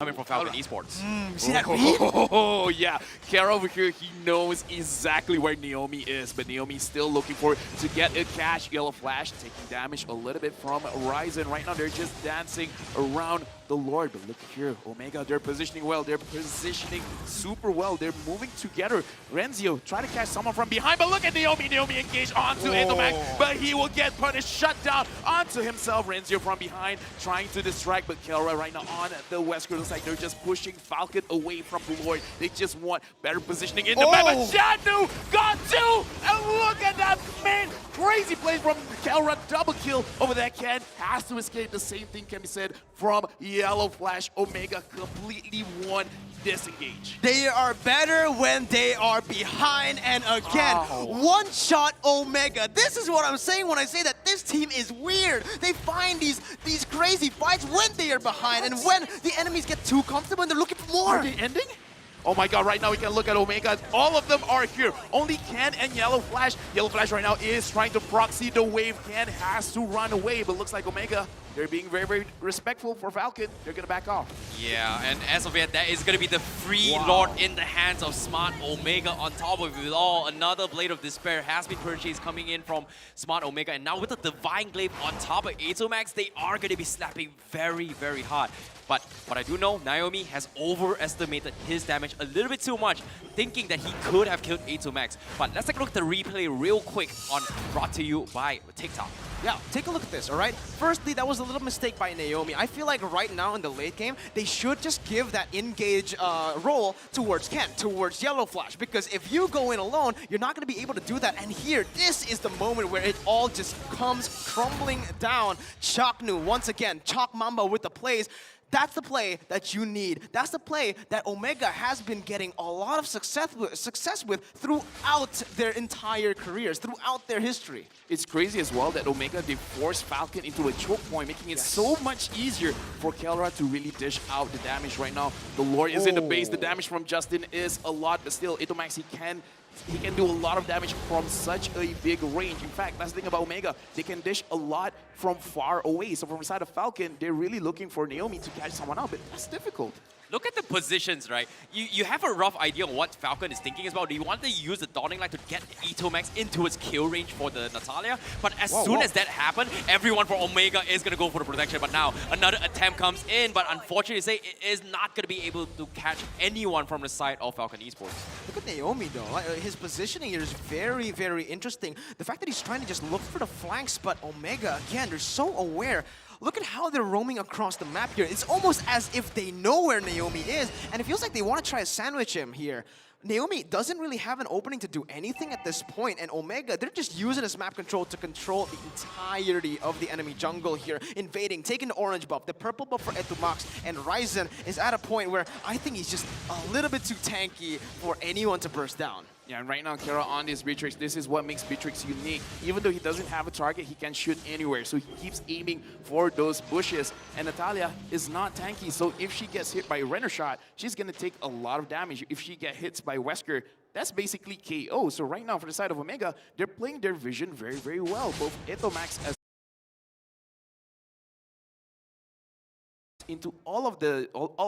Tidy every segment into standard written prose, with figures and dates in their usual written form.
coming from FALCON Esports. See that read? Oh, yeah. Kara over here, he knows exactly where Naomi is, but Naomi's still looking for it to get a catch. Yellow Flash taking damage a little bit from Ryzen. Right now, they're just dancing around the Lord. But look here, Omega, they're positioning well. They're positioning super well. They're moving together. Renzio try to catch someone from behind, but look at Naomi. Naomi engaged onto Atomax, but he will get punished, shut down onto himself. Renzio from behind, trying to distract, but Kara right now on the West Coast. Looks like they're just pushing Falcon away from Lord. They just want better positioning in the map. But Shanu got two! And look at that, man! Crazy play from Kara, double kill over that Ken. Has to escape. The same thing can be said from Yellow Flash. Omega completely won disengage. They are better when they are behind, and again, one-shot Omega. This is what I'm saying when I say that this team is weird. They find these crazy fights when they are behind, and when the enemies get too comfortable and they're looking for more. Are they ending? Oh my god, right now we can look at Omega. All of them are here. Only Ken and Yellow Flash. Yellow Flash right now is trying to proxy the wave. Ken has to run away, but looks like Omega, they're being very, very respectful for Falcon. They're going to back off. Yeah, and as of yet, that is going to be the free Lord in the hands of Smart Omega. On top of it all, another Blade of Despair has been purchased coming in from Smart Omega. And now with the Divine Glaive on top of Atomax, they are going to be slapping very, very hard. But what I do know, Naomi has overestimated his damage a little bit too much, thinking that he could have killed Atomax. But let's take a look at the replay real quick brought to you by TikTok. Yeah, take a look at this, all right? Firstly, that was a little mistake by Naomi. I feel like right now in the late game, they should just give that engage role towards Ken, towards Yellow Flash, because if you go in alone, you're not going to be able to do that. And here, this is the moment where it all just comes crumbling down. Chaknu, once again, Chalk Mamba with the plays. That's the play that you need. That's the play that Omega has been getting a lot of success with throughout their entire careers, throughout their history. It's crazy as well that Omega, they forced Falcon into a choke point, making it so much easier for Kelra to really dish out the damage right now. The Lord is in the base. The damage from Justin is a lot, but still, Atomax, he can do a lot of damage from such a big range. In fact, that's the thing about Omega. They can dish a lot from far away. So from the side of Falcon, they're really looking for Naomi to catch someone out, but that's difficult. Look at the positions, right? You have a rough idea of what Falcon is thinking as well. Do you want to use the Dawning Light to get Atomax into its kill range for the Natalia? But as soon as that happened, everyone for Omega is going to go for the protection. But now, another attempt comes in, but unfortunately, it is not going to be able to catch anyone from the side of FALCON Esports. Look at Naomi, though. Like, his positioning here is very, very interesting. The fact that he's trying to just look for the flanks, but Omega, again, they're so aware. Look at how they're roaming across the map here. It's almost as if they know where Naomi is, and it feels like they want to try to sandwich him here. Naomi doesn't really have an opening to do anything at this point, and Omega, they're just using his map control to control the entirety of the enemy jungle here, invading, taking the orange buff, the purple buff for Atomax, and Ryzen is at a point where I think he's just a little bit too tanky for anyone to burst down. Yeah, and right now, Kara on this Beatrix, this is what makes Beatrix unique. Even though he doesn't have a target, he can shoot anywhere. So he keeps aiming for those bushes. And Natalia is not tanky, so if she gets hit by a Renner shot, she's going to take a lot of damage. If she gets hit by Wesker, that's basically KO. So right now, for the side of Omega, they're playing their vision very, very well. Both Atomax as into all of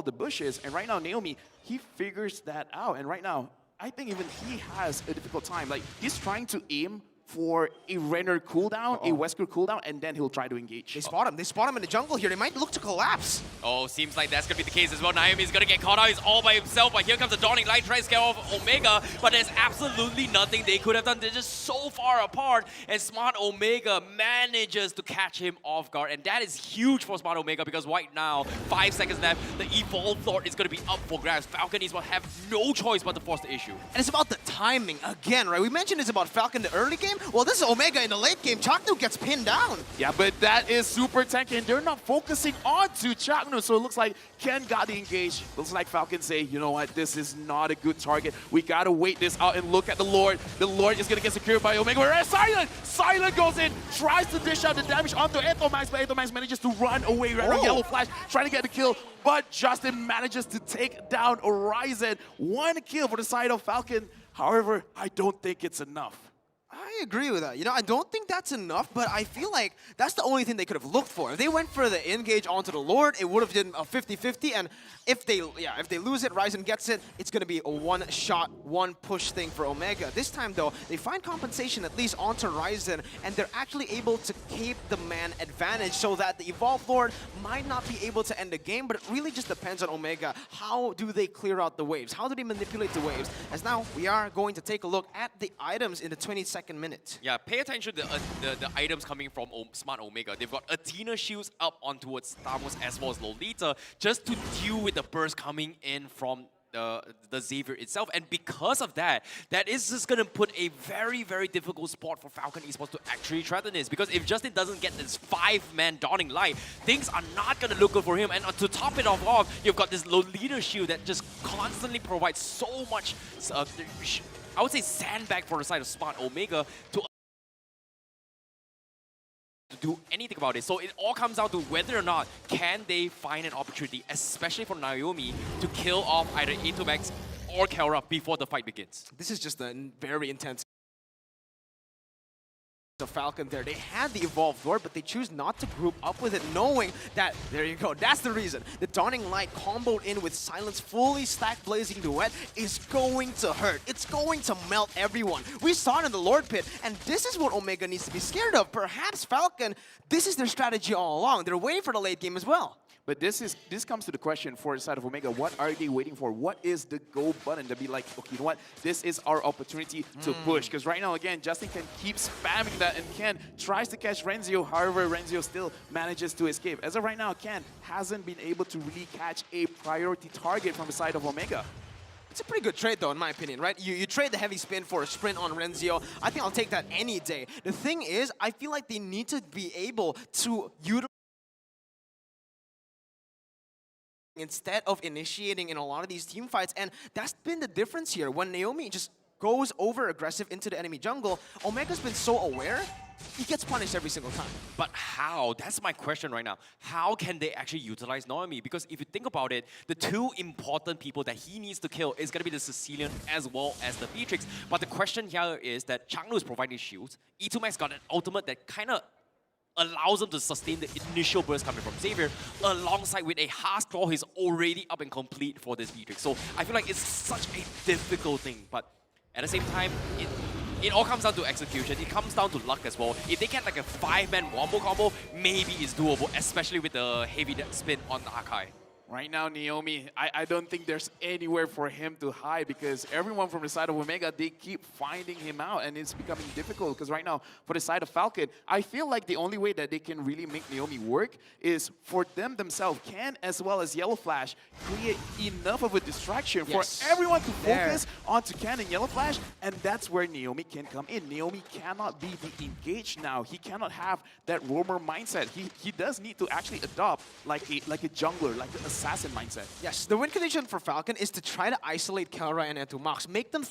the bushes. And right now, Naomi, he figures that out. And right now, I think even he has a difficult time. Like, he's trying to aim for a Renner cooldown, a Wesker cooldown, and then he'll try to engage. They spot him. They spot him in the jungle here. They might look to collapse. Oh, seems like that's going to be the case as well. Naomi's going to get caught out. He's all by himself, but here comes the Dawning Light, trying to scare off Omega, but there's absolutely nothing they could have done. They're just so far apart, and Smart Omega manages to catch him off guard, and that is huge for Smart Omega because right now, 5 seconds left, the Evolved Lord is going to be up for grabs. Falcon will have no choice but to force the issue. And it's about the timing again, right? We mentioned it's about Falcon in the early game. Well, this is Omega in the late game. Chaknu gets pinned down. Yeah, but that is super tanky, and they're not focusing on to Chaknu, so it looks like Ken got the engage. Looks like Falcon say, you know what, this is not a good target. We gotta wait this out and look at the Lord. The Lord is gonna get secured by Omega. Whereas Silent goes in, tries to dish out the damage onto Atomax, but Atomax manages to run away. Right now, Yellow Flash trying to get the kill, but Justin manages to take down Ryzen. One kill for the side of Falcon. However, I don't think it's enough. I I agree with that. You know, I don't think that's enough, but I feel like that's the only thing they could have looked for. If they went for the engage onto the Lord, it would have been a 50-50, and if they lose it, Ryzen gets it, it's going to be a one-shot, one-push thing for Omega. This time, though, they find compensation at least onto Ryzen, and they're actually able to keep the man advantage so that the Evolved Lord might not be able to end the game, but it really just depends on Omega. How do they clear out the waves? How do they manipulate the waves? As now, we are going to take a look at the items in the 22nd minute. Yeah, pay attention to the items coming from Smart Omega. They've got Athena shields up on towards Stamos as well as Lolita, just to deal with the burst coming in from the Xavier itself. And because of that, that is just going to put a very, very difficult spot for Falcon Esports to actually threaten this. Because if Justin doesn't get this 5-man Dawning Light, things are not going to look good for him. And to top it off, you've got this Lolita shield that just constantly provides so much, I would say, sandbag for the side of Smart Omega to do anything about it. So it all comes down to whether or not can they find an opportunity, especially for Naomi, to kill off either A2Max or Kelra before the fight begins. This is just a very intense the Falcon there. They had the Evolved Lord, but they choose not to group up with it, knowing that, there you go, that's the reason. The Dawning Light comboed in with Silence, fully stacked Blazing Duet is going to hurt. It's going to melt everyone. We saw it in the Lord Pit, and this is what Omega needs to be scared of. Perhaps Falcon, this is their strategy all along. They're waiting for the late game as well. But this comes to the question for the side of Omega. What are they waiting for? What is the go button to be like, okay, you know what? This is our opportunity to push. Because right now, again, Justin can keep spamming that, and Ken tries to catch Renzio. However, Renzio still manages to escape. As of right now, Ken hasn't been able to really catch a priority target from the side of Omega. It's a pretty good trade, though, in my opinion, right? You trade the heavy spin for a sprint on Renzio. I think I'll take that any day. The thing is, I feel like they need to be able to utilize instead of initiating in a lot of these team fights, and that's been the difference here. When Naomi just goes over aggressive into the enemy jungle, Omega's been so aware, he gets punished every single time. But how? That's my question right now. How can they actually utilize Naomi? Because if you think about it, the two important people that he needs to kill is going to be the Sicilian as well as the Beatrix. But the question here is that Changlu is providing shields. E2Max got an ultimate that kind of allows him to sustain the initial burst coming from Xavier, alongside with a Hearth Claw he's already up and complete for this Beatrix. So I feel like it's such a difficult thing, but at the same time, it all comes down to execution. It comes down to luck as well. If they get like a 5-man wombo combo, maybe it's doable, especially with the heavy spin on the Akai. Right now, Naomi, I don't think there's anywhere for him to hide, because everyone from the side of Omega, they keep finding him out, and it's becoming difficult. Because right now, for the side of Falcon, I feel like the only way that they can really make Naomi work is for them themselves, Ken as well as Yellow Flash, create enough of a distraction for everyone to focus onto Ken and Yellow Flash, and that's where Naomi can come in. Naomi cannot be the engaged now. He cannot have that roamer mindset. He does need to actually adopt like a jungler, like a assassin mindset. Yes, the win condition for Falcon is to try to isolate Kelra and A2Max. Make them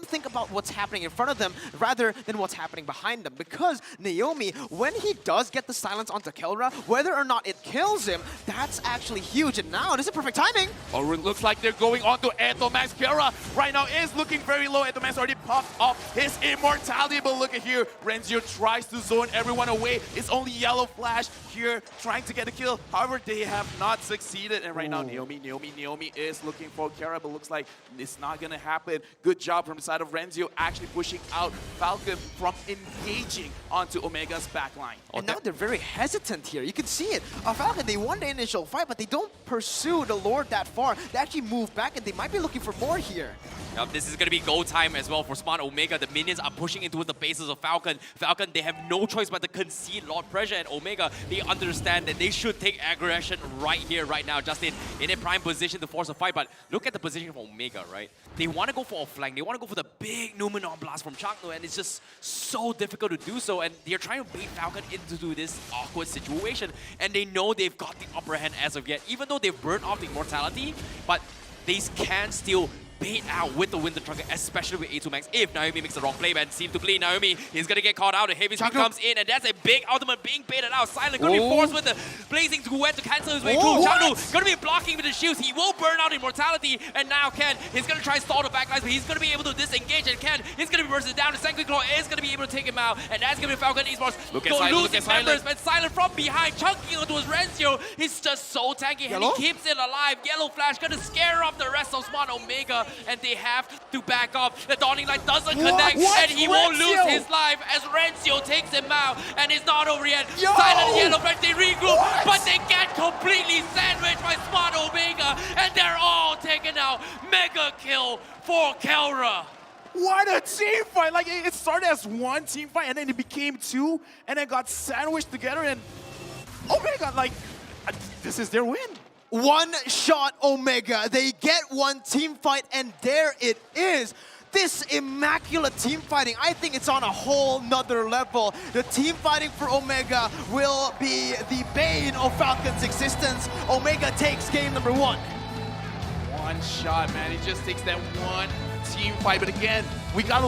think about what's happening in front of them rather than what's happening behind them. Because Naomi, when he does get the silence onto Kelra, whether or not it kills him, that's actually huge. And now, this is perfect timing. Oh, it looks like they're going on to A2Max. Kelra right now is looking very low. A2Max already popped off his immortality, but look at here. Renzio tries to zone everyone away. It's only Yellow Flash here trying to get a kill. However, they have not succeeded. And right now, Naomi is looking for Kelra, but looks like it's not going to happen. Good job from the side of Renzio, actually pushing out Falcon from engaging onto Omega's backline. And now they're very hesitant here. You can see it. Falcon, they won the initial fight, but they don't pursue the Lord that far. They actually move back, and they might be looking for more here. Yep, this is going to be go time as well for Smart Omega. The minions are pushing into the bases of Falcon. Falcon, they have no choice but to concede Lord Pressure, and Omega, they understand that they should take aggression right here, right now. Justin in a prime position to force a fight, but look at the position of Omega, right? They want to go for a flank. They want to go for the big Numenor blast from Changlu, and it's just so difficult to do so, and they're trying to bait Falcon into this awkward situation, and they know they've got the upper hand as of yet, even though they've burned off the immortality, but they can still bait out with the Winter Trucker, especially with A2 Max. If Naomi makes the wrong play, man, seems to bleed Naomi. He's gonna get caught out. The heavy speed comes in, and that's a big ultimate being baited out. Silent gonna be forced with the blazing duet to cancel his way through. Chengdu gonna be blocking with the shields. He will burn out immortality, and now Ken is gonna try to stall the backlines, but he's gonna be able to disengage, and Ken is gonna be bursted down. The Sanctuary Claw is gonna be able to take him out, and that's gonna be Falcon Esports losing members, but Silent from behind, chunking onto his Rencio. He's just so tanky, and he keeps it alive. Yellow Flash gonna scare off the rest of Smart Omega, and they have to back off. The Dawning Light doesn't connect, and he won't lose his life as Rencio takes him out, and it's not over yet. Silent and Yellow Flash, they regroup, but they get completely sandwiched by Smart Omega, and they're all taken out. Mega kill for Kelra. What a team fight! Like, it started as one team fight, and then it became two, and then got sandwiched together, and Omega, like, this is their win. One shot Omega. They get one team fight, and there it is. This immaculate team fighting, I think it's on a whole nother level. The team fighting for Omega will be the bane of Falcon's existence. Omega takes game number 1. One shot, man. It just takes that one team fight. But again, we gotta